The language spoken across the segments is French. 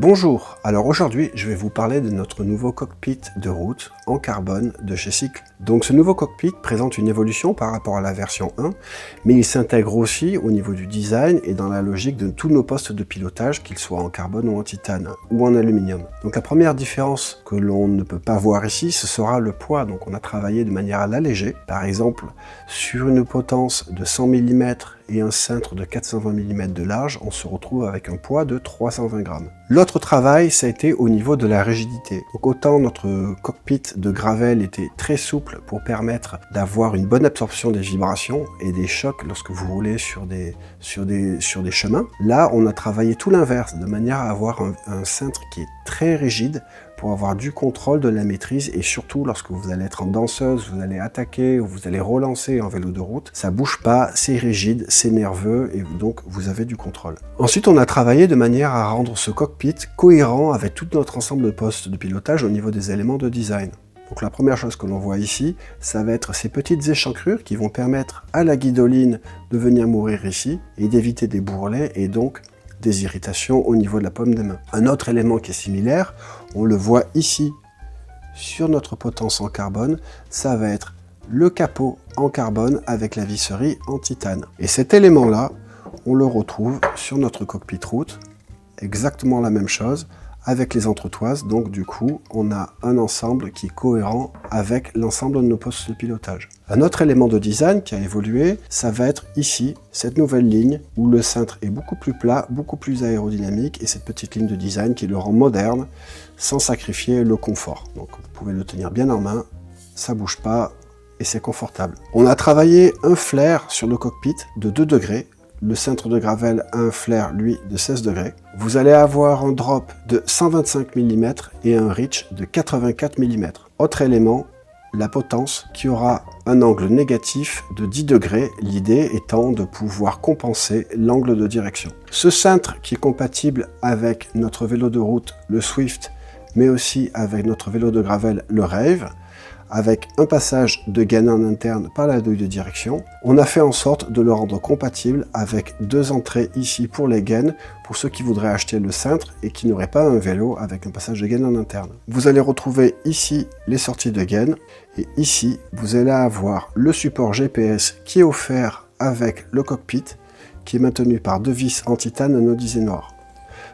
Bonjour, alors aujourd'hui je vais vous parler de notre nouveau cockpit de route en carbone de chez Cycle. Donc ce nouveau cockpit présente une évolution par rapport à la version 1, mais il s'intègre aussi au niveau du design et dans la logique de tous nos postes de pilotage, qu'ils soient en carbone ou en titane ou en aluminium. Donc la première différence que l'on ne peut pas voir ici, ce sera le poids. Donc on a travaillé de manière à l'alléger. Par exemple, sur une potence de 100 mm et un cintre de 420 mm de large, on se retrouve avec un poids de 320 grammes. L'autre travail, ça a été au niveau de la rigidité. Donc autant notre cockpit de Gravel était très souple pour permettre d'avoir une bonne absorption des vibrations et des chocs lorsque vous roulez sur des chemins. Là, on a travaillé tout l'inverse, de manière à avoir un cintre qui est très rigide pour avoir du contrôle de la maîtrise, et surtout lorsque vous allez être en danseuse, vous allez attaquer ou vous allez relancer en vélo de route, ça bouge pas, c'est rigide, c'est nerveux et donc vous avez du contrôle. Ensuite, on a travaillé de manière à rendre ce cockpit cohérent avec tout notre ensemble de postes de pilotage au niveau des éléments de design. Donc la première chose que l'on voit ici, ça va être ces petites échancrures qui vont permettre à la guidoline de venir mourir ici et d'éviter des bourrelets et donc des irritations au niveau de la paume des mains. Un autre élément qui est similaire, on le voit ici sur notre potence en carbone, ça va être le capot en carbone avec la visserie en titane. Et cet élément-là, on le retrouve sur notre cockpit route, exactement la même chose, avec les entretoises. Donc du coup, on a un ensemble qui est cohérent avec l'ensemble de nos postes de pilotage. Un autre élément de design qui a évolué, ça va être ici, cette nouvelle ligne où le cintre est beaucoup plus plat, beaucoup plus aérodynamique, et cette petite ligne de design qui le rend moderne sans sacrifier le confort. Donc vous pouvez le tenir bien en main, ça bouge pas et c'est confortable. On a travaillé un flair sur le cockpit de 2 degrés. Le cintre de Gravel a un flair, lui, de 16 degrés. Vous allez avoir un drop de 125 mm et un reach de 84 mm. Autre élément, la potence qui aura un angle négatif de 10 degrés, l'idée étant de pouvoir compenser l'angle de direction. Ce cintre qui est compatible avec notre vélo de route, le Swift, mais aussi avec notre vélo de Gravel, le Rave, avec un passage de gaine en interne par la douille de direction. On a fait en sorte de le rendre compatible avec 2 entrées ici pour les gaines, pour ceux qui voudraient acheter le cintre et qui n'auraient pas un vélo avec un passage de gaine en interne. Vous allez retrouver ici les sorties de gaine, et ici vous allez avoir le support GPS qui est offert avec le cockpit, qui est maintenu par 2 vis en titane anodisé noir.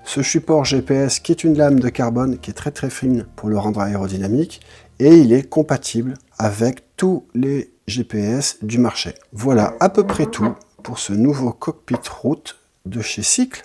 Ce support GPS qui est une lame de carbone qui est très fine pour le rendre aérodynamique, et il est compatible avec tous les GPS du marché. Voilà à peu près tout pour ce nouveau cockpit route de chez Cycle.